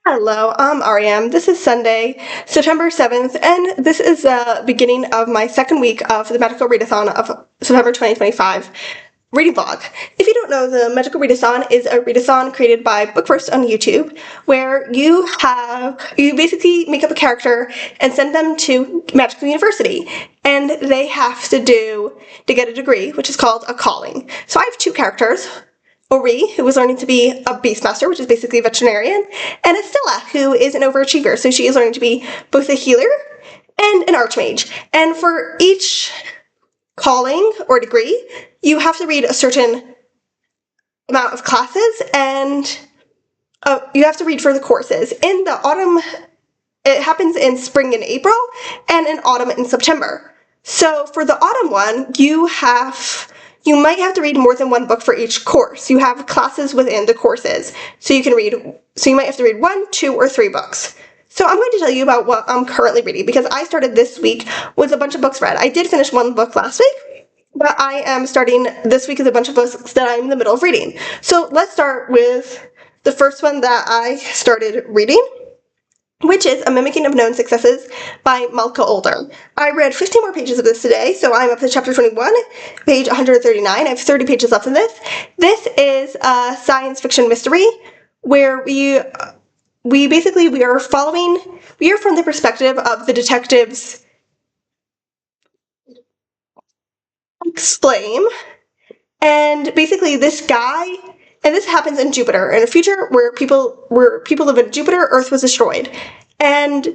Hello, I'm Ariam. This is Sunday, September 7th, and this is the beginning of my second week of the Magical Readathon of September 2025 reading vlog. If you don't know, the Magical Readathon is a readathon created by Bookverse on YouTube, where you basically make up a character and send them to Magical University, and they have to get a degree, which is called a calling. So I have two characters. Ori, who is learning to be a beastmaster, which is basically a veterinarian, and Estella, who is an overachiever, so she is learning to be both a healer and an archmage. And for each calling or degree, you have to read a certain amount of classes, and you have to read for the courses. In the autumn, it happens in spring and April, and in autumn in September. So for the autumn one, you might have to read more than one book for each course. You have classes within the courses. So you might have to read one, two, or three books. So I'm going to tell you about what I'm currently reading, because I started this week with a bunch of books read. I did finish one book last week, but I am starting this week with a bunch of books that I'm in the middle of reading. So let's start with the first one that I started reading, which is A Mimicking of Known Successes by Malka Older. I read 15 more pages of this today, so I'm up to chapter 21, page 139. I have 30 pages left of this. This is a science fiction mystery where we are from the perspective of the detectives Flame, and basically this guy, and this happens in Jupiter, in a future where people live in Jupiter. Earth was destroyed, and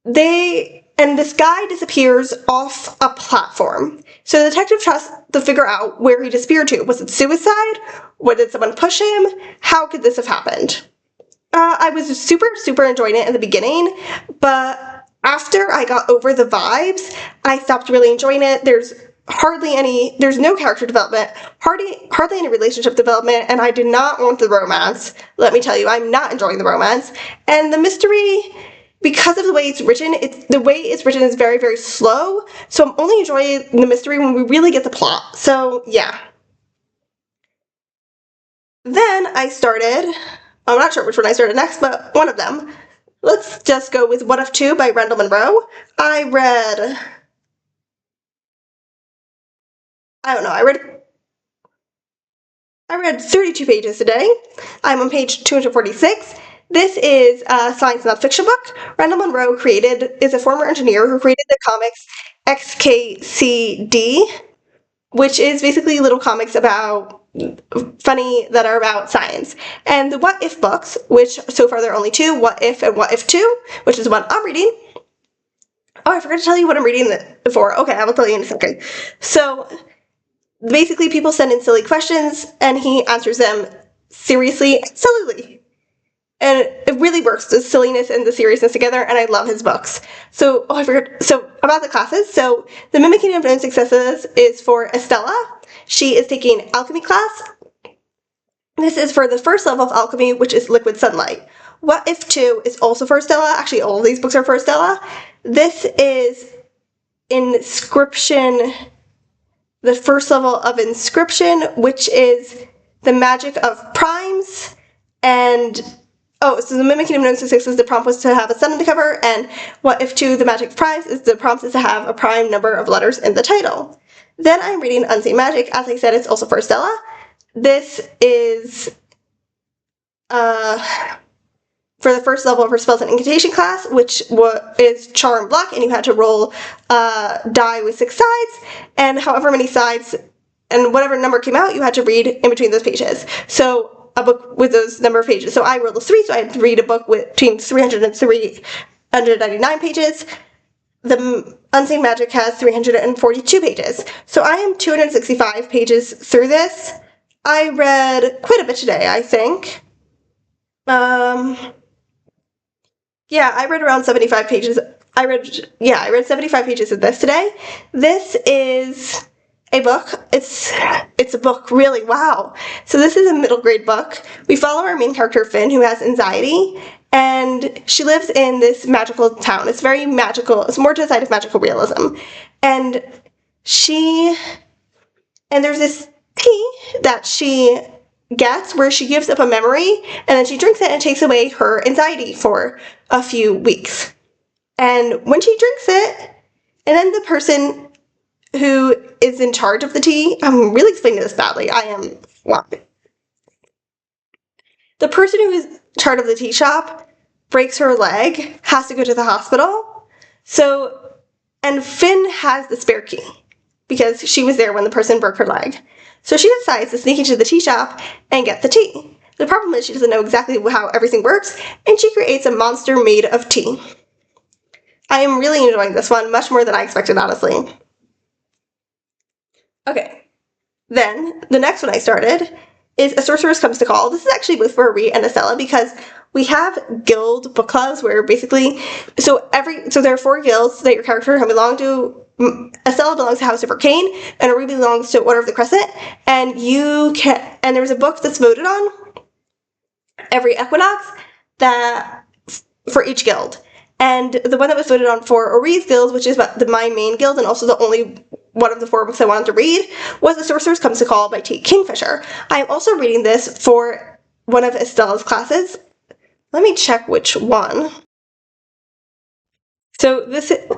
this guy disappears off a platform. So the detective tries to figure out where he disappeared to. Was it suicide? Or did someone push him? How could this have happened? I was super enjoying it in the beginning, but after I got over the vibes, I stopped really enjoying it. There's no character development, hardly any relationship development, and I did not want the romance. Let me tell you, I'm not enjoying the romance. And the mystery, because of the way it's written is very slow, so I'm only enjoying the mystery when we really get the plot. So yeah. Then I'm not sure which one I started next, but one of them. Let's just go with What If 2 by Randall Munroe. I read 32 pages today. I'm on page 246. This is a science non-fiction book. Randall Munroe is a former engineer who created the comics XKCD, which is basically little comics that are about science. And the What If books, which so far there are only two, What If and What If 2, which is the one I'm reading. Oh, I forgot to tell you what I'm reading for. Okay, I will tell you in a second. So basically, people send in silly questions, and he answers them sillily. And it really works, the silliness and the seriousness together, and I love his books. So, about the classes. So, the Mimicking of Known Successes is for Estella. She is taking alchemy class. This is for the first level of alchemy, which is liquid sunlight. What If 2 is also for Estella. Actually, all of these books are for Estella. This is Inscription, the first level of Inscription, which is the magic of primes, and so the Mimicking of Known Successes, the prompt was to have a sun in the cover, and What If 2, the magic of primes, the prompt is to have a prime number of letters in the title. Then I'm reading Unseen Magic. As I said, it's also for Stella. This is for the first level of her Spells and Incantation class, which is Charm Block, and you had to roll a die with 6 sides, and however many sides and whatever number came out, you had to read in between those pages. So a book with those number of pages. So I rolled a 3, so I had to read a book between 300 and 399 pages. The Unseen Magic has 342 pages. So I am 265 pages through this. I read quite a bit today, I think. Yeah, I read around 75 pages. I read 75 pages of this today. This is a book. It's a book, really. Wow. So this is a middle grade book. We follow our main character, Finn, who has anxiety, and she lives in this magical town. It's very magical. It's more to the side of magical realism. And there's this tea that she gets where she gives up a memory and then she drinks it and it takes away her anxiety for a few weeks. And when she drinks it, and then the person who is in charge of the tea, I'm really explaining this badly. Wow. The person who is in charge of the tea shop breaks her leg, has to go to the hospital. And Finn has the spare key because she was there when the person broke her leg. So she decides to sneak into the tea shop and get the tea. The problem is she doesn't know exactly how everything works, and she creates a monster made of tea. I am really enjoying this one, much more than I expected, honestly. Okay, then the next one I started is A Sorceress Comes to Call. This is actually both for Ree and Estella because we have guild book clubs where basically, so there are 4 guilds that your character can belong to. Estella belongs to House of Arcane, and Ree belongs to Order of the Crescent, and there's a book that's voted on every equinox for each guild. And the one that was voted on for Ori's guild, which is my main guild and also the only one of the 4 books I wanted to read, was The Sorceress Comes to Call by T. Kingfisher. I am also reading this for one of Estella's classes. Let me check which one. So this is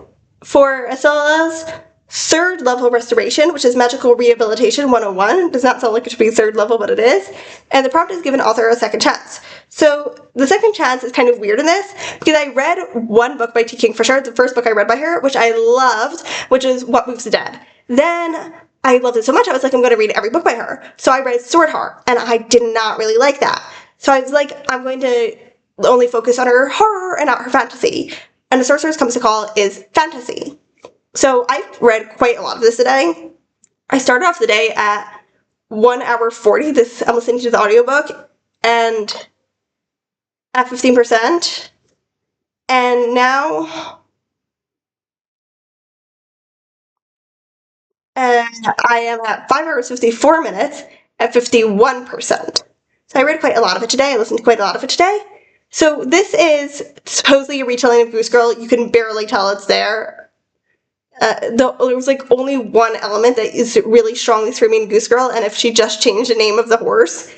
for Estella's 3rd level restoration, which is Magical Rehabilitation 101. It does not sound like it should be 3rd level, but it is. And the prompt is given author a second chance. So the second chance is kind of weird in this because I read one book by T. Kingfisher, the first book I read by her, which I loved, which is What Moves the Dead. Then I loved it so much, I was like, I'm going to read every book by her. So I read Sword Heart, and I did not really like that. So I was like, I'm going to only focus on her horror and not her fantasy. And The Sorceress Comes to Call is fantasy. So I've read quite a lot of this today. I started off the day at 1 hour 40. I'm listening to the audiobook and at 15%. And now I am at 5 hours 54 minutes at 51%. So I read quite a lot of it today. I listened to quite a lot of it today. So this is supposedly a retelling of Goose Girl. You can barely tell it's there. There was like only one element that is really strongly screaming Goose Girl, and if she just changed the name of the horse,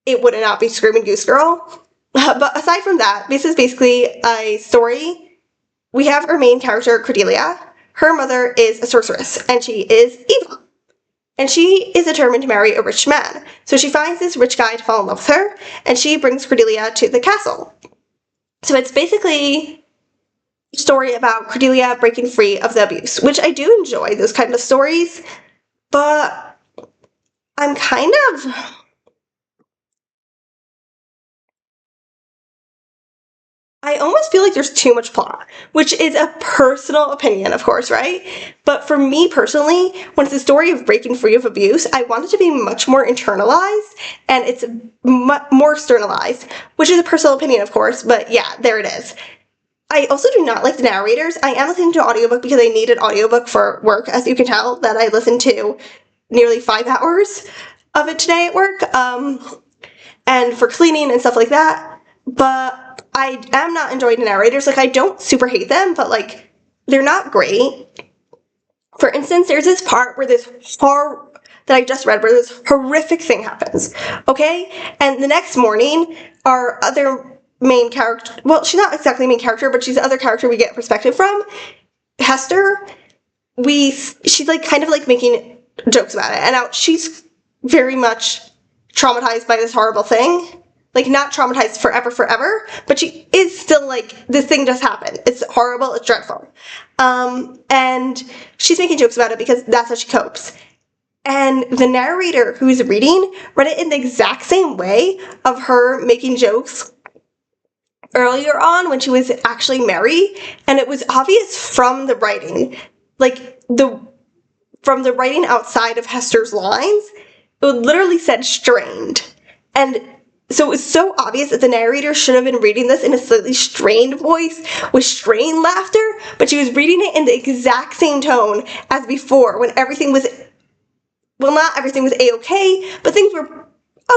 it would not be Screaming Goose Girl. But aside from that, this is basically a story. We have our main character, Cordelia. Her mother is a sorceress, and she is evil. And she is determined to marry a rich man. So she finds this rich guy to fall in love with her, and she brings Cordelia to the castle. So it's basically a story about Cordelia breaking free of the abuse, which I do enjoy, those kind of stories, but I'm kind of... I almost feel like there's too much plot, which is a personal opinion, of course, right? But for me personally, when it's a story of breaking free of abuse, I want it to be much more internalized, and it's more externalized, which is a personal opinion, of course, but yeah, there it is. I also do not like the narrators. I am listening to an audiobook because I need an audiobook for work, as you can tell, that I listened to nearly 5 hours of it today at work, and for cleaning and stuff like that, but I am not enjoying the narrators. Like, I don't super hate them, but, like, they're not great. For instance, there's this part where that I just read where this horrific thing happens, okay? And the next morning, our other main character, well, she's not exactly main character, but she's the other character we get perspective from, Hester, she's, like, kind of, like, making jokes about it. And now she's very much traumatized by this horrible thing. Like, not traumatized forever, but she is still like, this thing just happened. It's horrible, it's dreadful. And she's making jokes about it because that's how she copes. And the narrator who's reading read it in the exact same way of her making jokes earlier on when she was actually Mary, and it was obvious from the writing. Like, from the writing outside of Hester's lines, it literally said strained. And so it was so obvious that the narrator should have been reading this in a slightly strained voice with strained laughter, but she was reading it in the exact same tone as before when everything was, well, not everything was a-okay, but things were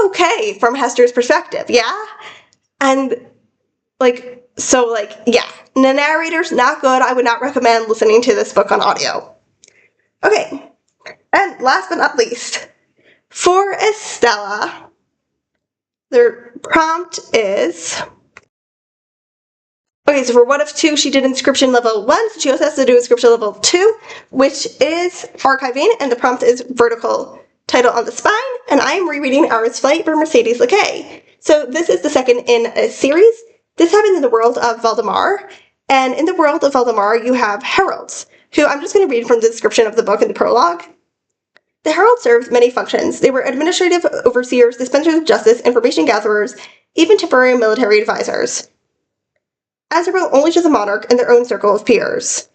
okay from Hester's perspective, yeah? And, like, so, like, yeah. The narrator's not good. I would not recommend listening to this book on audio. Okay. And last but not least, for Estella, their prompt is... Okay, so for What If 2, she did inscription level 1, so she also has to do inscription level 2, which is archiving, and the prompt is vertical title on the spine, and I am rereading Hour's Flight by Mercedes Lackey. So this is the second in a series. This happens in the world of Valdemar, and in the world of Valdemar you have heralds, who I'm just going to read from the description of the book in the prologue. The heralds served many functions. They were administrative overseers, dispensers of justice, information gatherers, even temporary military advisors. Answerable only to the monarch and their own circle of peers.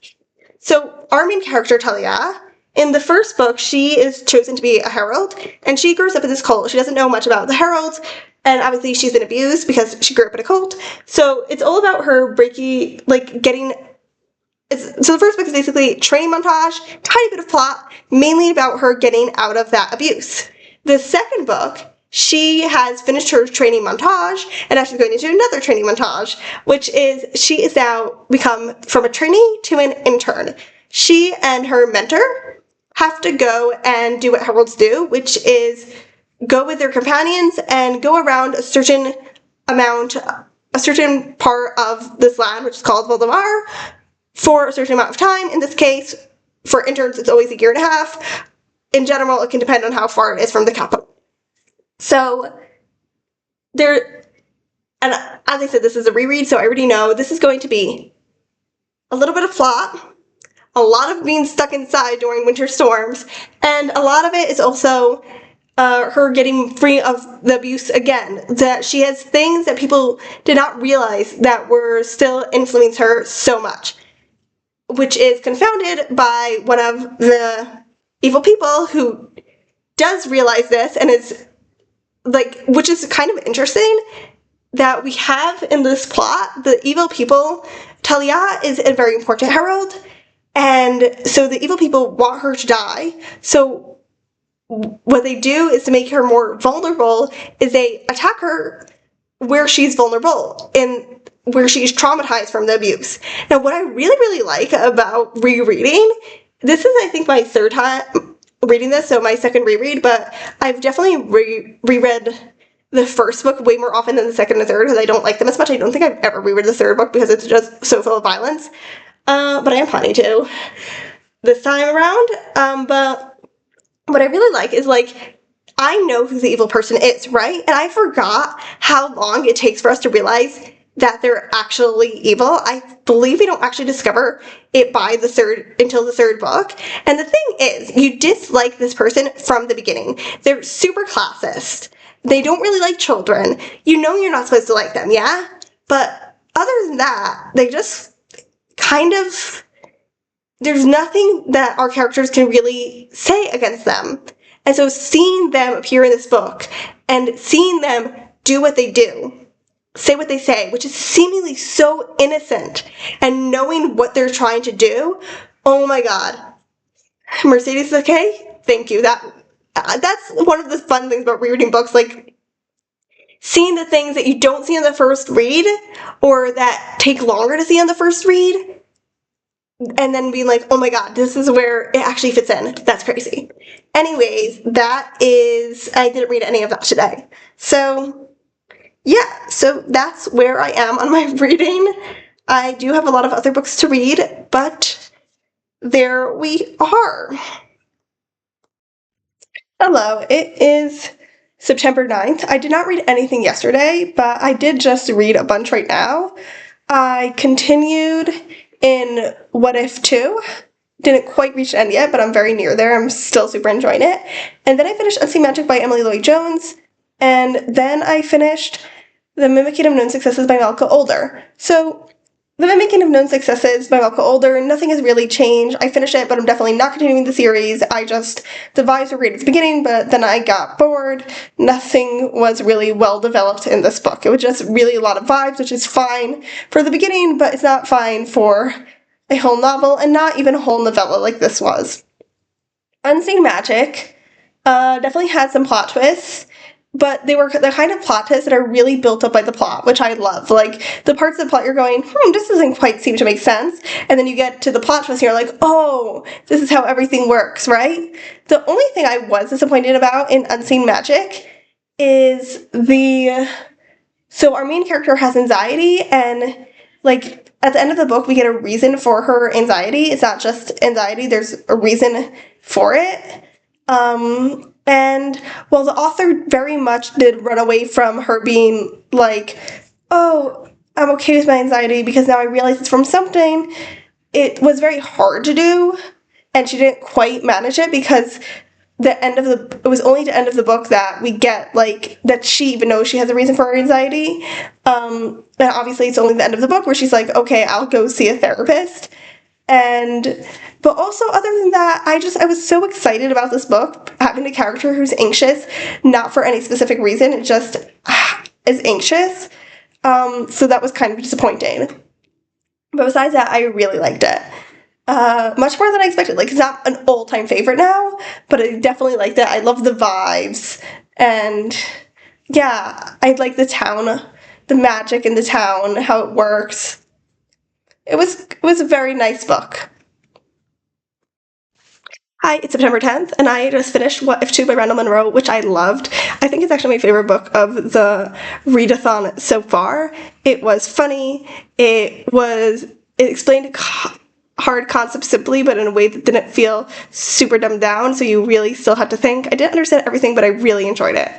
So our main character, Talia, in the first book, she is chosen to be a herald, and she grows up in this cult. She doesn't know much about the heralds, and obviously she's been abused because she grew up in a cult. So it's all about her so the first book is basically training montage, tiny bit of plot, mainly about her getting out of that abuse. The second book, she has finished her training montage, and now she's going into another training montage, which is she is now become from a trainee to an intern. She and her mentor have to go and do what heralds do, which is go with their companions and go around a certain part of this land, which is called Valdemar, for a certain amount of time. In this case, for interns, it's always a year and a half. In general, it can depend on how far it is from the capital. So, and as I said, this is a reread, so I already know this is going to be a little bit of plot, a lot of being stuck inside during winter storms, and a lot of it is also her getting free of the abuse again. That she has things that people did not realize that were still influencing her so much, which is confounded by one of the evil people who does realize this and is which is kind of interesting that we have in this plot, the evil people. Talia is a very important herald, and so the evil people want her to die. So what they do is to make her more vulnerable is they attack her where she's vulnerable and where she's traumatized from the abuse. Now, what I really, really like about rereading, this is, I think, my third time reading this, so my second reread, but I've definitely reread the first book way more often than the second and third because I don't like them as much. I don't think I've ever reread the third book because it's just so full of violence, but I am planning to this time around. But what I really like is, I know who the evil person is, right? And I forgot how long it takes for us to realize that they're actually evil. I believe we don't actually discover it until the third book. And the thing is, you dislike this person from the beginning. They're super classist. They don't really like children. You know you're not supposed to like them, yeah? But other than that, they just kind of... There's nothing that our characters can really say against them. And so seeing them appear in this book and seeing them do what they do, say what they say, which is seemingly so innocent, and knowing what they're trying to do, oh my god. Mercedes Lackey, thank you. That's one of the fun things about rereading books, seeing the things that you don't see in the first read, or that take longer to see on the first read, and then being like, oh my god, this is where it actually fits in. That's crazy. Anyways, I didn't read any of that today. So, yeah, so that's where I am on my reading. I do have a lot of other books to read, but there we are. Hello, it is September 9th. I did not read anything yesterday, but I did just read a bunch right now. I continued in What If 2. Didn't quite reach the end yet, but I'm very near there. I'm still super enjoying it. And then I finished Unseen Magic by Emily Lloyd-Jones, and then I finished The Mimicking of Known Successes by Malka Older. So, The Mimicking of Known Successes by Malka Older, nothing has really changed. I finished it, but I'm definitely not continuing the series. The vibes were great at the beginning, but then I got bored. Nothing was really well developed in this book. It was just really a lot of vibes, which is fine for the beginning, but it's not fine for a whole novel, and not even a whole novella like this was. Unseen Magic definitely had some plot twists, but they were the kind of plot twists that are really built up by the plot, which I love. The parts of the plot you're going, this doesn't quite seem to make sense, and then you get to the plot twist and you're like, oh, this is how everything works, right? The only thing I was disappointed about in Unseen Magic is so our main character has anxiety, and like at the end of the book we get a reason for her anxiety. It's not just anxiety, there's a reason for it. And while the author very much did run away from her being like, oh, I'm okay with my anxiety because now I realize it's from something, it was very hard to do, and she didn't quite manage it because it was only the end of the book that we get like that she even knows she has a reason for her anxiety. And obviously it's only the end of the book where she's like, okay, I'll go see a therapist. And but also other than that, I was so excited about this book, having a character who's anxious, not for any specific reason, it just is anxious. So that was kind of disappointing. But besides that, I really liked it. Much more than I expected. Like, it's not an all-time favorite now, but I definitely liked it. I love the vibes, and yeah, I like the town, the magic in the town, how it works. It was a very nice book. Hi, it's September 10th, and I just finished What If 2 by Randall Munroe, which I loved. I think it's actually my favorite book of the readathon so far. It was funny, it explained hard concepts simply, but in a way that didn't feel super dumbed down, so you really still had to think. I didn't understand everything, but I really enjoyed it.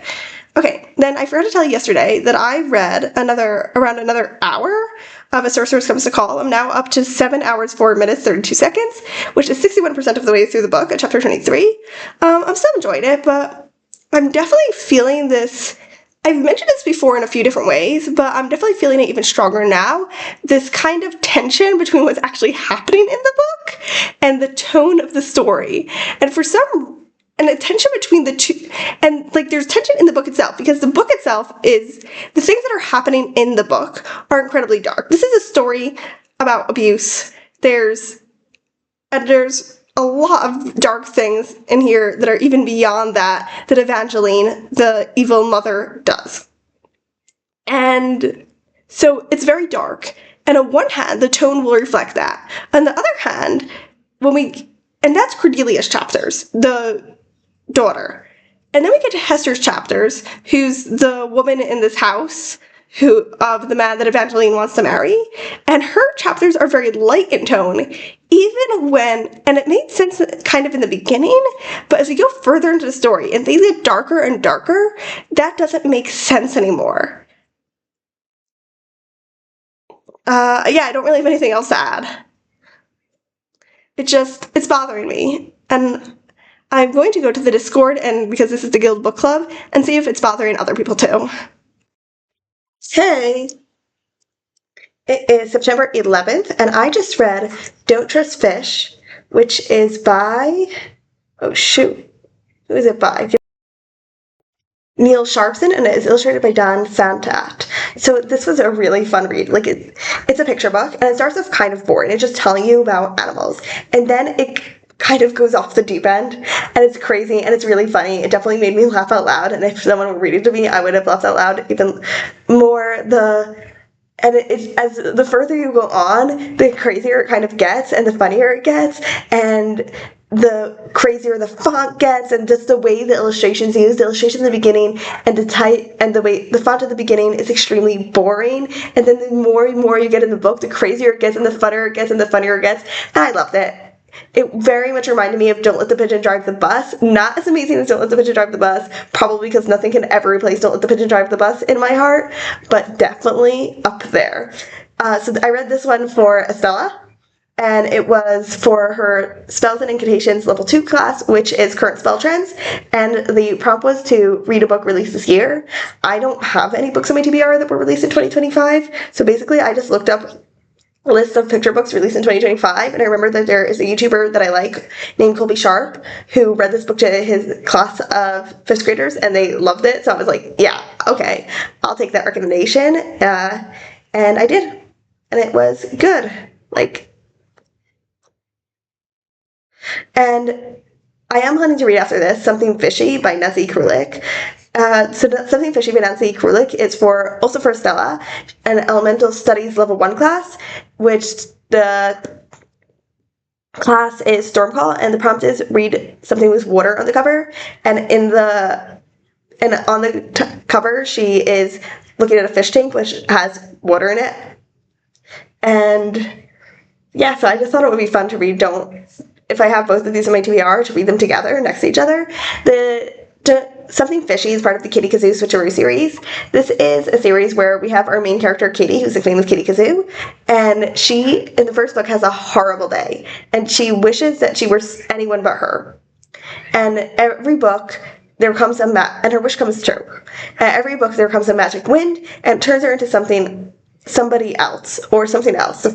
Okay, then I forgot to tell you yesterday that I read around another hour of A Sorceress Comes to Call. I'm now up to 7 hours, 4 minutes, 32 seconds, which is 61% of the way through the book at chapter 23. I'm still enjoying it, but I'm definitely feeling this. I've mentioned this before in a few different ways, but I'm definitely feeling it even stronger now. This kind of tension between what's actually happening in the book and the tone of the story. And a tension between the two, and like there's tension in the book itself, because the book itself is, the things that are happening in the book are incredibly dark. This is a story about abuse. There's a lot of dark things in here that are even beyond that Evangeline, the evil mother, does. And so it's very dark. And on one hand, the tone will reflect that. On the other hand, and that's Cordelia's chapters, the daughter. And then we get to Hester's chapters, who's the woman in this house of the man that Evangeline wants to marry. And her chapters are very light in tone, and it made sense kind of in the beginning, but as we go further into the story and things get darker and darker, that doesn't make sense anymore. Yeah, I don't really have anything else to add. It's bothering me. And I'm going to go to the Discord, and because this is the Guild Book Club, and see if it's bothering other people too. Hey! It is September 11th, and I just read Don't Trust Fish, which is by, oh shoot, who is it by? Neil Sharpson, and it is illustrated by Don Santat. So this was a really fun read. Like it's a picture book, and it starts off kind of boring. It's just telling you about animals, and then it kind of goes off the deep end, and it's crazy, and it's really funny. It definitely made me laugh out loud, and if someone would read it to me, I would have laughed out loud even more. And as the further you go on, the crazier it kind of gets, and the funnier it gets, and the crazier the font gets, and just the way the illustrations use. The illustration in the beginning and the way the font at the beginning is extremely boring, and then the more and more you get in the book, the crazier it gets, and the funnier it gets, and the funnier it gets. And I loved it. It very much reminded me of Don't Let the Pigeon Drive the Bus. Not as amazing as Don't Let the Pigeon Drive the Bus, probably because nothing can ever replace Don't Let the Pigeon Drive the Bus in my heart, but definitely up there. So I read this one for Estella, and it was for her Spells and Incantations Level 2 class, which is current spell trends, and the prompt was to read a book released this year. I don't have any books on my TBR that were released in 2025, so basically I just looked up list of picture books released in 2025, and I remember that there is a YouTuber that I like named Colby Sharp who read this book to his class of 5th graders, and they loved it, so I was like, yeah, okay, I'll take that recommendation, and I did, and it was good, and I am planning to read after this Something Fishy by Nancy Krulik. Something Fishy by Nancy Krulik is also for Stella, an Elemental Studies Level 1 class, which the class is Stormcall, and the prompt is read something with water on the cover, and in the and on the cover, she is looking at a fish tank which has water in it. And yeah, so I just thought it would be fun to read. If I have both of these in my TBR, to read them together next to each other. Something Fishy is part of the Kitty Kazoo Switcheroo series. This is a series where we have our main character, Katie, who's nicknamed Kitty Kazoo, and she, in the first book, has a horrible day, and she wishes that she were anyone but her. And every book, there comes and her wish comes true. At every book, there comes a magic wind, and it turns her into somebody else, or something else.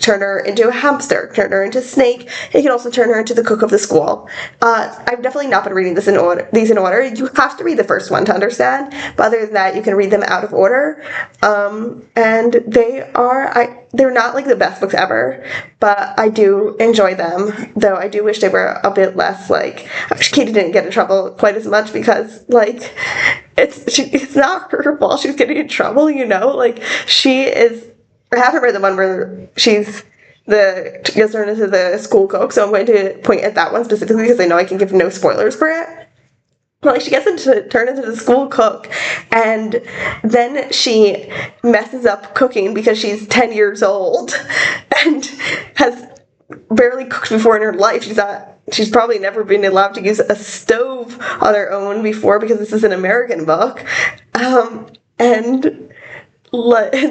Turn her into a hamster, turn her into a snake. It can also turn her into the cook of the school. I've definitely not been reading these in order. You have to read the first one to understand, but other than that, you can read them out of order. And they're not like the best books ever, but I do enjoy them, though I do wish they were a bit less, like, I wish Katie didn't get in trouble quite as much, because, like, it's not her fault she's getting in trouble, you know? Like, I haven't read the one where she's gets turned into the school cook, so I'm going to point at that one specifically because I know I can give no spoilers for it. But, like, she gets turned into the school cook, and then she messes up cooking because she's 10 years old and has barely cooked before in her life. She's probably never been allowed to use a stove on her own before because this is an American book. And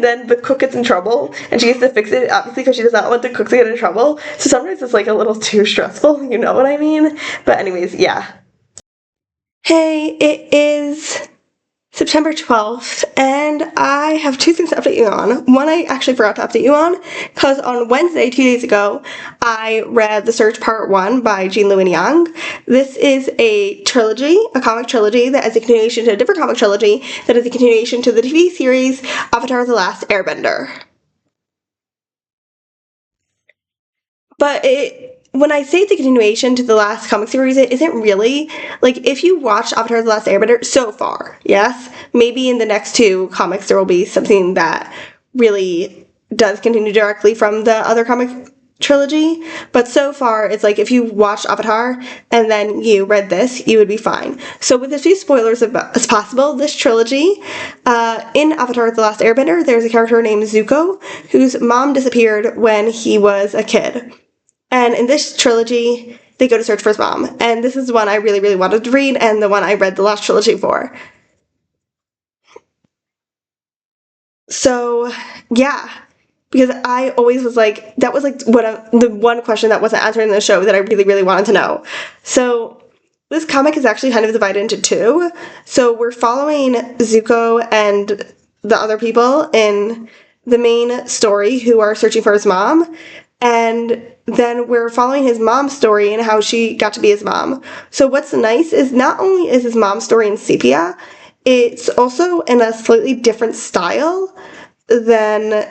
then the cook gets in trouble, and she gets to fix it, obviously, because she does not want the cook to get in trouble. So sometimes it's, like, a little too stressful, you know what I mean? But anyways, yeah. Hey, it is September 12th, and I have two things to update you on. One I actually forgot to update you on, because on Wednesday, 2 days ago, I read The Search Part 1 by Jean Lewin Young. This is a comic trilogy that is a continuation to a different comic trilogy that is a continuation to the TV series Avatar: The Last Airbender. But when I say it's a continuation to the last comic series, it isn't really. Like, if you watch Avatar: The Last Airbender so far, yes, maybe in the next two comics there will be something that really does continue directly from the other comic trilogy, but so far it's like if you watched Avatar and then you read this, you would be fine. So with as few spoilers as possible, this trilogy, in Avatar: The Last Airbender, there's a character named Zuko whose mom disappeared when he was a kid. And in this trilogy, they go to search for his mom. And this is the one I really, really wanted to read, and the one I read the last trilogy for. So, yeah. Because I always was like, that was like the one question that wasn't answered in the show that I really, really wanted to know. So, this comic is actually kind of divided into two. So, we're following Zuko and the other people in the main story who are searching for his mom. And then we're following his mom's story and how she got to be his mom. So what's nice is not only is his mom's story in sepia, it's also in a slightly different style than,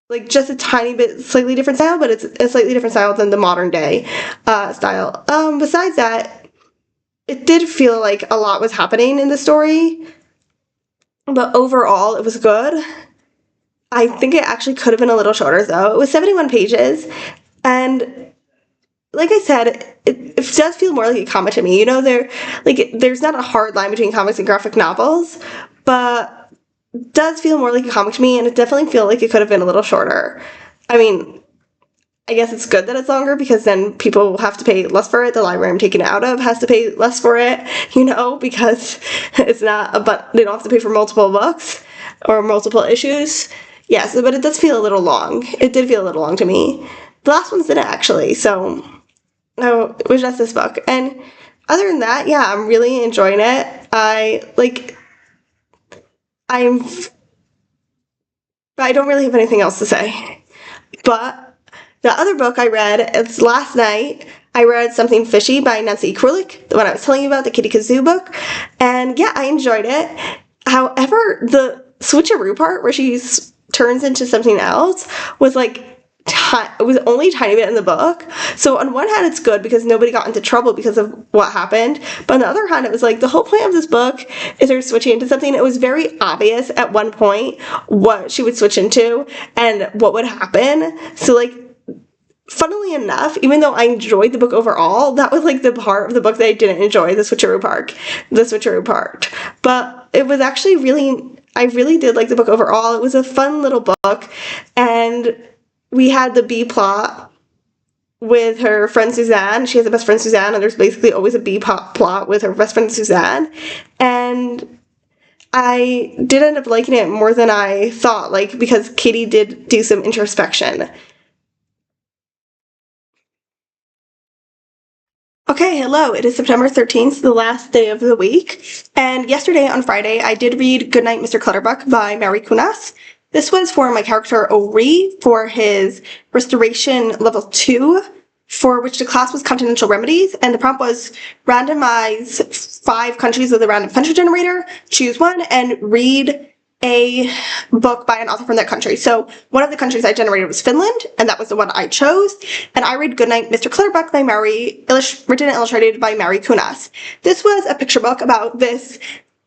like, just a tiny bit slightly different style, but it's a slightly different style than the modern day style. Besides that, it did feel like a lot was happening in the story, but overall it was good. I think it actually could have been a little shorter, though. It was 71 pages, and like I said, it does feel more like a comic to me. You know, there's not a hard line between comics and graphic novels, but it does feel more like a comic to me, and it definitely feels like it could have been a little shorter. I mean, I guess it's good that it's longer, because then people will have to pay less for it. The library I'm taking it out of has to pay less for it, you know, because it's not they don't have to pay for multiple books or multiple issues. Yes, but it does feel a little long. It did feel a little long to me. The last ones didn't, actually, so no, it was just this book. And other than that, yeah, I'm really enjoying it. I don't really have anything else to say. But the other book I read, it's last night, I read Something Fishy by Nancy Krulik, the one I was telling you about, the Kitty Kazoo book. And yeah, I enjoyed it. However, the switcheroo part where she's turns into something else was like it was only a tiny bit in the book. So on one hand, it's good because nobody got into trouble because of what happened, but on the other hand, it was like the whole point of this book is her switching into something. It was very obvious at one point what she would switch into and what would happen. So, like, funnily enough, even though I enjoyed the book overall, that was like the part of the book that I didn't enjoy, the switcheroo part. But it was actually I really did like the book overall. It was a fun little book, and we had the B plot with her friend Suzanne. She has a best friend Suzanne, and there's basically always a B plot with her best friend Suzanne. And I did end up liking it more than I thought, like, because Katie did do some introspection. Okay, hello. It is September 13th, the last day of the week. And yesterday on Friday, I did read Goodnight, Mr. Clutterbuck by Mary Kunas. This was for my character Ori for his Restoration Level 2, for which the class was Continental Remedies, and the prompt was randomize 5 countries with a random country generator, choose one, and read a book by an author from that country. So one of the countries I generated was Finland, and that was the one I chose. And I read Goodnight, Mr. Clutterbuck by written and illustrated by Mary Kunas. This was a picture book about this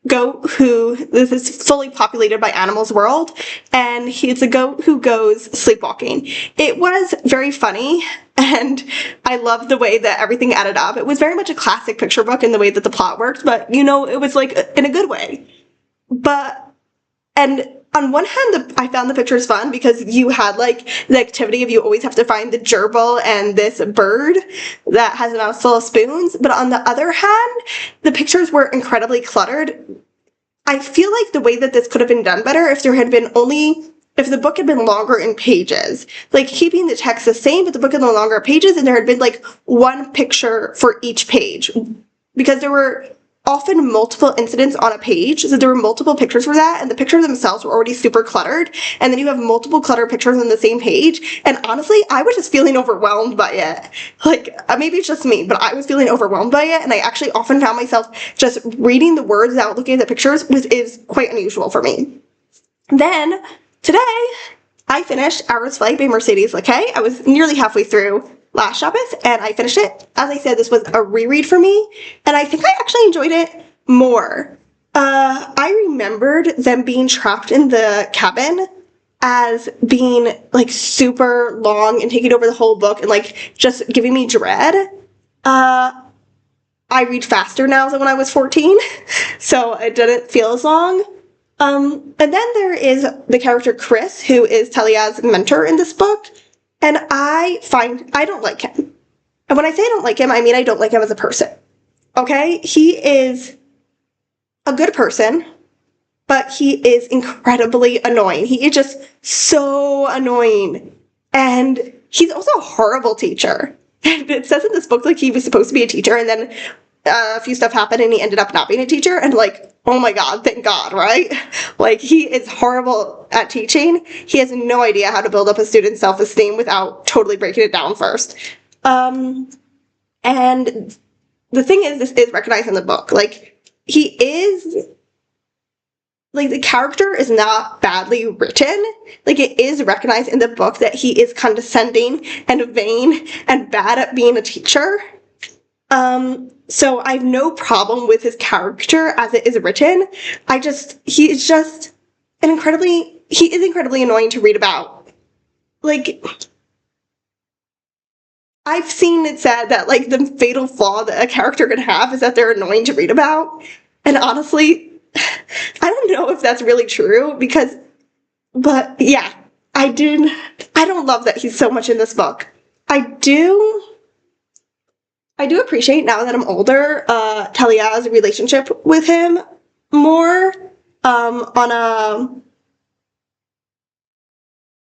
goat this is fully populated by animals world, and it's a goat who goes sleepwalking. It was very funny, and I loved the way that everything added up. It was very much a classic picture book in the way that the plot worked, but it was like in a good way. And on one hand, I found the pictures fun because you had like the activity of you always have to find the gerbil and this bird that has a mouth full of spoons. But on the other hand, the pictures were incredibly cluttered. I feel like the way that this could have been done better if the book had been longer in pages, like keeping the text the same, but the book had no longer pages, and there had been like one picture for each page, because there were often multiple incidents on a page, so there were multiple pictures for that, and the pictures themselves were already super cluttered, and then you have multiple cluttered pictures on the same page, and honestly, I was just feeling overwhelmed by it. Like, maybe it's just me, but I was feeling overwhelmed by it, and I actually often found myself just reading the words without looking at the pictures, which is quite unusual for me. Then, today, I finished Hour's Flight by Mercedes Laquet. I was nearly halfway through last Shabbos, and I finished it. As I said, this was a reread for me, and I think I actually enjoyed it more. I remembered them being trapped in the cabin as being like super long and taking over the whole book and like just giving me dread. I read faster now than when I was 14, so it didn't feel as long. And then there is the character Chris, who is Talia's mentor in this book. And I don't like him. And when I say I don't like him, I mean I don't like him as a person. Okay? He is a good person, but he is incredibly annoying. He is just so annoying. And he's also a horrible teacher. And it says in this book, like, he was supposed to be a teacher, and then a few stuff happened, and he ended up not being a teacher, and, like, oh my god, thank god, right? Like, he is horrible at teaching. He has no idea how to build up a student's self-esteem without totally breaking it down first. And the thing is, this is recognized in the book. Like, the character is not badly written. Like, it is recognized in the book that he is condescending and vain and bad at being a teacher. So I have no problem with his character as it is written. He is incredibly annoying to read about. Like, I've seen it said that, like, the fatal flaw that a character can have is that they're annoying to read about. And honestly, I don't know if that's really true, but yeah, I don't love that he's so much in this book. I do appreciate, now that I'm older, Talia's relationship with him more,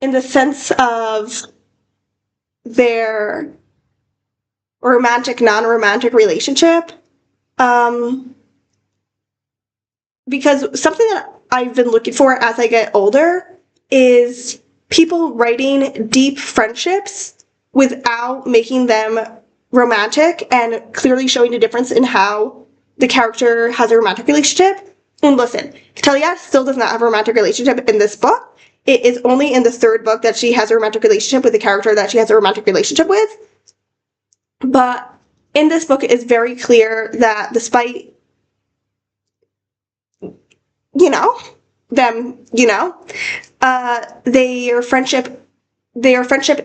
in the sense of their romantic, non-romantic relationship. Because something that I've been looking for as I get older is people writing deep friendships without making them romantic and clearly showing the difference in how the character has a romantic relationship. And listen, Talia still does not have a romantic relationship in this book. It is only in the third book that she has a romantic relationship with the character that she has a romantic relationship with. But in this book, it is very clear that despite their friendship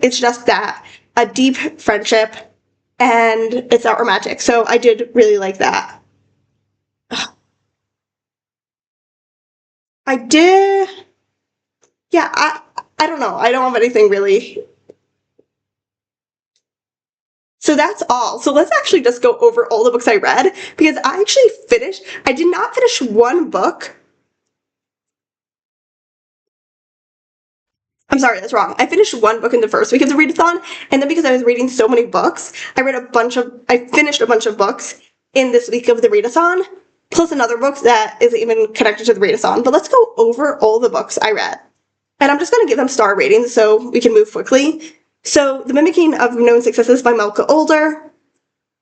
is just that. a deep friendship, and it's not romantic. So I did really like that. I did, yeah, I don't know. I don't have anything really. So that's all. So let's actually just go over all the books I read, because I did not finish one book. I'm sorry, that's wrong. I finished one book in the first week of the readathon, and then because I was reading so many books, I finished a bunch of books in this week of the readathon, plus another book that isn't even connected to the readathon. But let's go over all the books I read. And I'm just going to give them star ratings so we can move quickly. So, The Mimicking of Known Successes by Melka Older,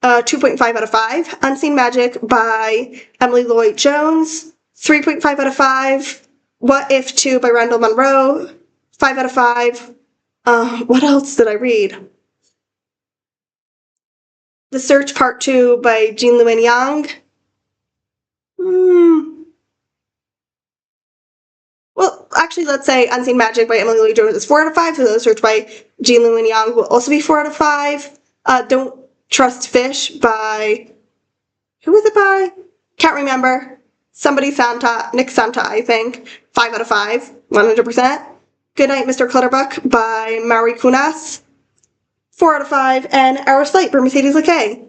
2.5 out of 5. Unseen Magic by Emily Lloyd Jones, 3.5 out of 5. What If 2 by Randall Munroe, 5 out of 5. What else did I read? The Search Part 2 by Jean Luen Yang. Well, actually, let's say Unseen Magic by Emily Lloyd Jones is 4 out of 5, so The Search by Jean Luen Yang will also be 4 out of 5. Don't Trust Fish by... Who was it by? Can't remember. Somebody Santa, Nick Santa, I think. 5 out of 5, 100%. Goodnight, Mr. Clutterbuck by Mauri Kunas, 4 out of 5. And Our Slight by Mercedes Lakay,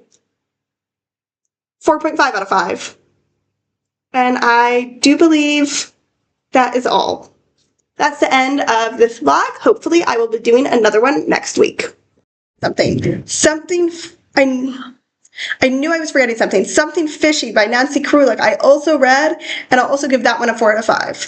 4.5 out of 5. And I do believe that is all. That's the end of this vlog. Hopefully I will be doing another one next week. I knew I was forgetting something. Something Fishy by Nancy Krulik I also read, and I'll also give that one a 4 out of 5.